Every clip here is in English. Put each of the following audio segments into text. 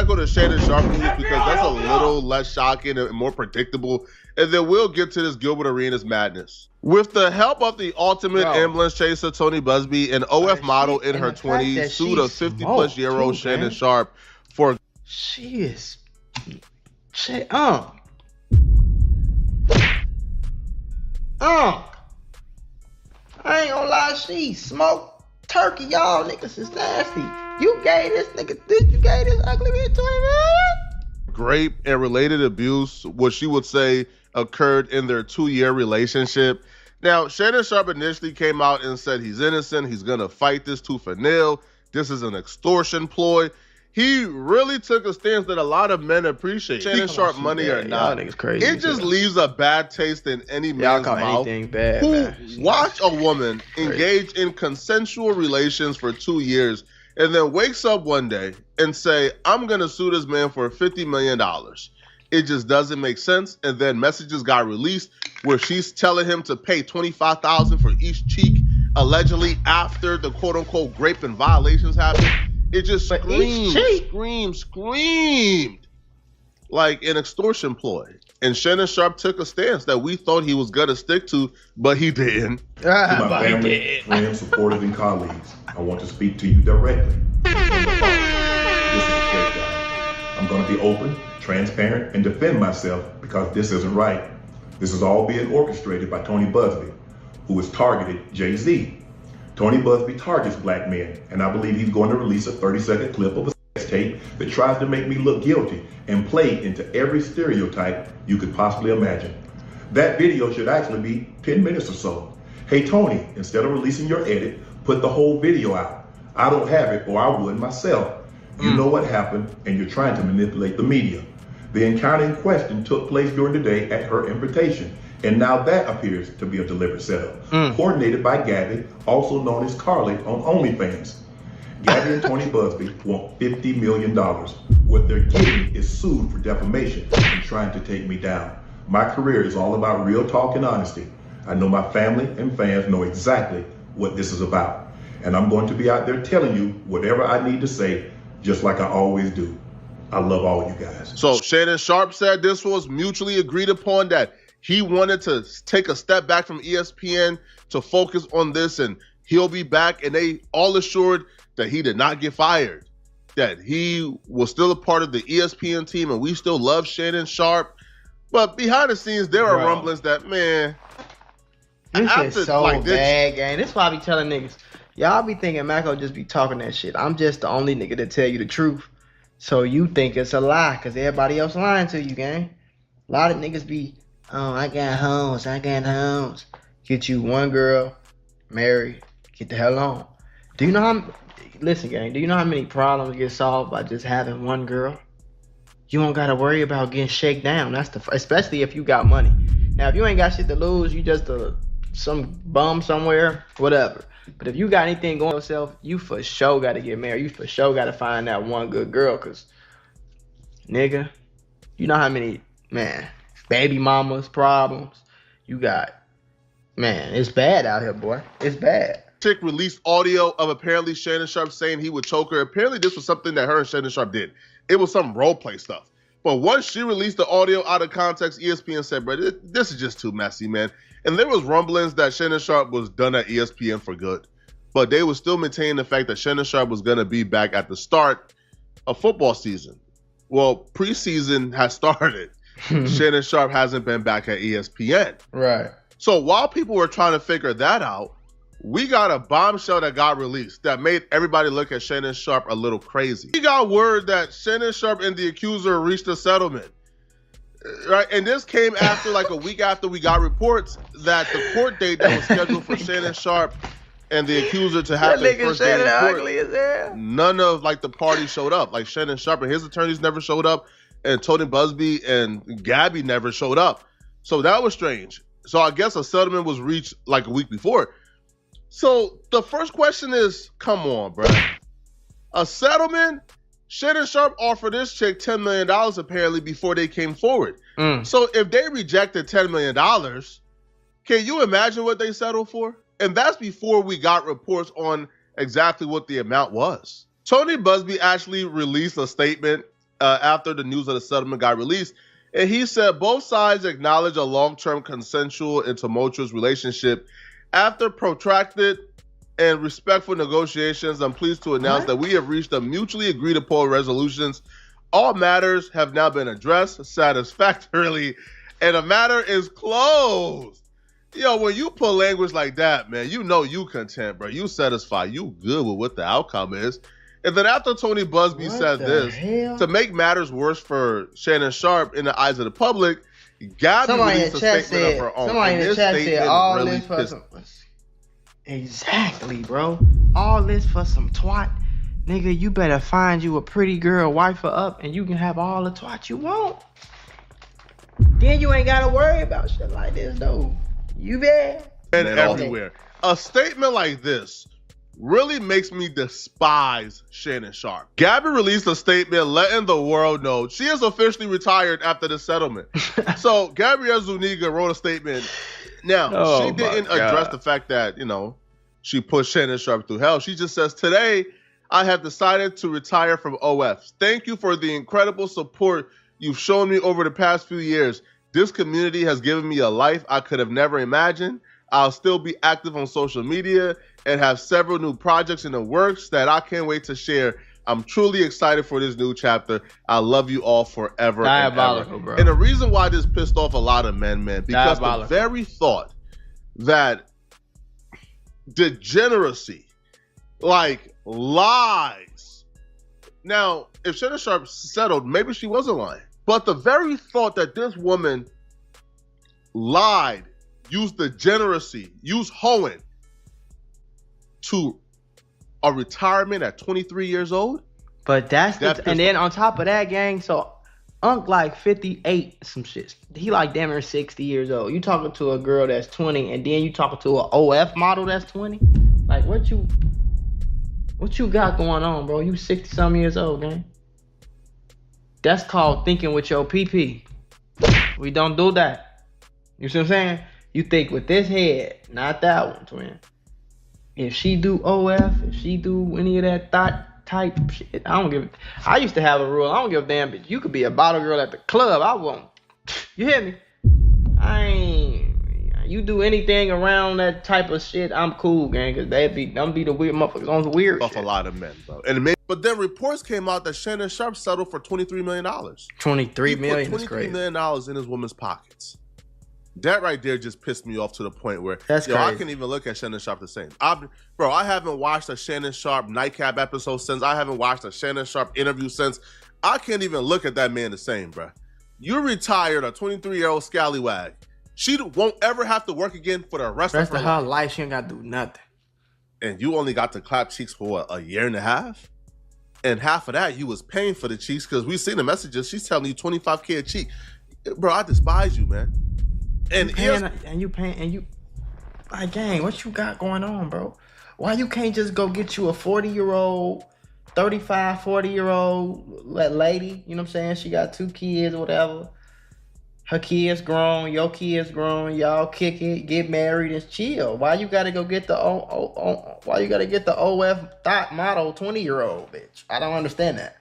I go to Shannon Sharpe news because that's a little less shocking and more predictable. And then we'll get to this Gilbert Arenas madness. With the help of the ultimate ambulance chaser, Tony Busby, an OF model in her 20s, sued a 50-plus-year-old Shannon Sharpe for... She is... I ain't gonna lie, she smoked turkey. Y'all niggas is nasty. You gave this ugly bitch 20 million? Rape and related abuse, what she would say occurred in their 2-year relationship. Now, Shannon Sharpe initially came out and said he's innocent. He's gonna fight this tooth and nail. This is an extortion ploy. He really took a stance that a lot of men appreciate. Shannon Sharpe money or not, crazy, it just leaves a bad taste in any man's mouth bad, who watch a woman engage in consensual relations for 2 years and then wakes up one day and say, I'm going to sue this man for $50 million. It just doesn't make sense. And then messages got released where she's telling him to pay $25,000 for each cheek, allegedly after the quote-unquote rape and violations happened. It just screamed like an extortion ploy. And Shannon Sharpe took a stance that we thought he was going to stick to, but he didn't. To my family, friends, supporters, and colleagues, I want to speak to you directly. This is a shakedown. I'm going to be open, transparent, and defend myself because this isn't right. This is all being orchestrated by Tony Busby, who has targeted Jay-Z. Tony Busby targets black men, and I believe he's going to release a 30-second clip of a sex tape that tries to make me look guilty and play into every stereotype you could possibly imagine. That video should actually be 10 minutes or so. Hey Tony, instead of releasing your edit, put the whole video out. I don't have it, or I would myself. You know what happened, and you're trying to manipulate the media. The encounter in question took place during the day at her invitation. And now that appears to be a deliberate setup, coordinated by Gabby, also known as Carly on OnlyFans. Gabby and Tony Busby want $50 million. What they're getting is sued for defamation and trying to take me down. My career is all about real talk and honesty. I know my family and fans know exactly what this is about. And I'm going to be out there telling you whatever I need to say, just like I always do. I love all you guys. So Shannon Sharpe said this was mutually agreed upon, that he wanted to take a step back from ESPN to focus on this, and he'll be back. And they all assured that he did not get fired, that he was still a part of the ESPN team, and we still love Shannon Sharpe. But behind the scenes, there are rumblings that, man, this is so bad, gang. This is why I be telling niggas, y'all be thinking Mako just be talking that shit. I'm just the only nigga to tell you the truth. So you think it's a lie, because everybody else lying to you, gang. A lot of niggas be, oh, I got hoes. Get you one girl, marry, get the hell on. Do you know how, listen, gang, do you know how many problems get solved by just having one girl? You don't got to worry about getting shaken down. That's especially if you got money. Now, if you ain't got shit to lose, you just some bum somewhere, whatever. But if you got anything going on yourself, you for sure got to get married. You for sure got to find that one good girl, because, nigga, you know how many, man, baby mamas problems you got. Man, it's bad out here, boy. It's bad. Chick released audio of apparently Shannon Sharpe saying he would choke her. Apparently this was something that her and Shannon Sharpe did. It was some role play stuff. But once she released the audio out of context, ESPN said, bro, this is just too messy, man. And there was rumblings that Shannon Sharpe was done at ESPN for good. But they would still maintain the fact that Shannon Sharpe was going to be back at the start of football season. Well, preseason has started. Shannon Sharpe hasn't been back at ESPN. Right. So while people were trying to figure that out, we got a bombshell that got released that made everybody look at Shannon Sharpe a little crazy. We got word that Shannon Sharpe and the accuser reached a settlement. Right, and this came after like a week after we got reports that the court date that was scheduled for Shannon Sharpe and the accuser to have their first day in court, ugly as hell. None of like the parties showed up. Like Shannon Sharpe and his attorneys never showed up, and Tony Busby and Gabby never showed up. So that was strange. So I guess a settlement was reached like a week before. So the first question is, come on, bro. A settlement? Shannon Sharpe offered this chick $10 million apparently before they came forward. So if they rejected $10 million, can you imagine what they settled for? And that's before we got reports on exactly what the amount was. Tony Busby actually released a statement after the news of the settlement got released. And he said both sides acknowledge a long-term consensual and tumultuous relationship. After protracted and respectful negotiations, I'm pleased to announce that we have reached a mutually agreed upon resolutions. All matters have now been addressed satisfactorily, and the matter is closed. Yo, when you put language like that, man, you know you content, bro. You satisfied. You good with what the outcome is. And then after Tony Busby said this, to make matters worse for Shannon Sharpe in the eyes of the public, Gabby released a statement of her own. Somebody in the chat said all this for some... Exactly, bro. All this for some twat. Nigga, you better find you a pretty girl, wife her up, and you can have all the twat you want. Then you ain't gotta worry about shit like this, though. You there? And everywhere. A statement like this really makes me despise Shannon Sharpe. Gabby released a statement letting the world know she is officially retired after the settlement. So Gabrielle Zuniga wrote a statement. Now, she didn't address the fact that, you know, she pushed Shannon Sharpe through hell. She just says, today, I have decided to retire from OF. Thank you for the incredible support you've shown me over the past few years. This community has given me a life I could have never imagined. I'll still be active on social media and have several new projects in the works that I can't wait to share. I'm truly excited for this new chapter. I love you all forever. Diabolical, and ever. Bro. And the reason why this pissed off a lot of men, because the very thought that degeneracy, like lies. Now, if Shannon Sharpe settled, maybe she wasn't lying. But the very thought that this woman lied, used degeneracy, used hoeing to a retirement at 23 years old. But and then on top of that, gang, so Unc like 58, some shit. He like damn near 60 years old. You talking to a girl that's 20, and then you talking to an OF model that's 20? Like, what you got going on, bro? You 60-something years old, gang. That's called thinking with your PP. We don't do that. You see what I'm saying? You think with this head, not that one, twin. If she do OF, if she do any of that thought type shit, I used to have a rule. I don't give a damn, bitch. You could be a bottle girl at the club. I won't. You hear me? You do anything around that type of shit, I'm cool, gang. Cause I'm be the weird motherfuckers on the weird shit. A lot of men, bro. But then reports came out that Shannon Sharpe settled for $23 million. $23 million is crazy. $23 million in his woman's pockets. That right there just pissed me off to the point where crazy. I can't even look at Shannon Sharpe the same. I haven't watched a Shannon Sharpe nightcap episode since. I haven't watched a Shannon Sharpe interview since. I can't even look at that man the same, bro. You retired a 23-year-old scallywag. She won't ever have to work again for the rest of her life. She ain't got to do nothing. And you only got to clap cheeks for a year and a half? And half of that, you was paying for the cheeks because we seen the messages. She's telling you $25K a cheek. Bro, I despise you, man. And you paying, like, gang, what you got going on, bro? Why you can't just go get you a 40-year-old, 35, 40-year-old lady? You know what I'm saying? She got 2 kids or whatever. Her kids grown, your kids grown. Y'all kick it, get married, and chill. Why you gotta go get the Why you gotta get the OF thought model 20-year-old bitch? I don't understand that.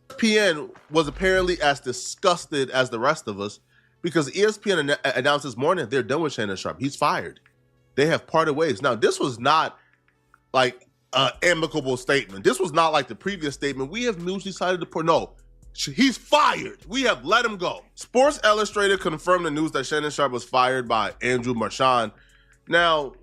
ESPN was apparently as disgusted as the rest of us because ESPN announced this morning they're done with Shannon Sharpe. He's fired. They have parted ways. Now, this was not like an amicable statement. This was not like the previous statement. We have mutually decided to put no. He's fired. We have let him go. Sports Illustrated confirmed the news that Shannon Sharpe was fired by Andrew Marchand. Now,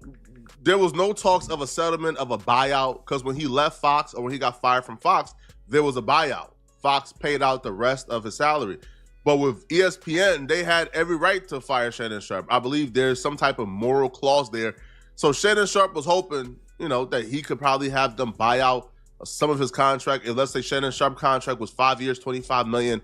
there was no talks of a settlement of a buyout because when he left Fox or when he got fired from Fox, there was a buyout. Fox paid out the rest of his salary. But with ESPN, they had every right to fire Shannon Sharpe. I believe there's some type of moral clause there. So Shannon Sharpe was hoping, that he could probably have them buy out some of his contract. If let's say Shannon Sharpe contract was 5 years, $25 million,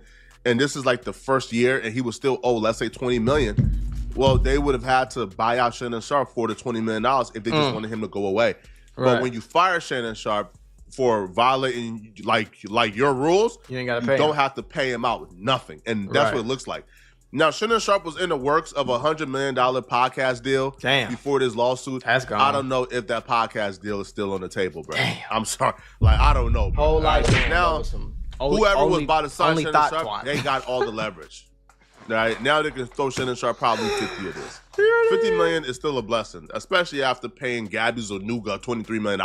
and this is like the first year and he was still owed, let's say $20 million, well, they would have had to buy out Shannon Sharpe for the $20 million if they just wanted him to go away. Right. But when you fire Shannon Sharpe for violating like your rules, you don't have to pay him out nothing. And that's what it looks like. Now, Shannon Sharpe was in the works of a $100 million podcast deal before this lawsuit. That's gone. I don't know if that podcast deal is still on the table, bro. Damn. I'm sorry. Like, I don't know, bro. Whole life now, whoever was about to sign Shannon Sharpe, they got all the leverage. Right? Now they can throw Shannon Sharpe probably 50 of this. 50 million is still a blessing, especially after paying Gabby Zanuga $23 million.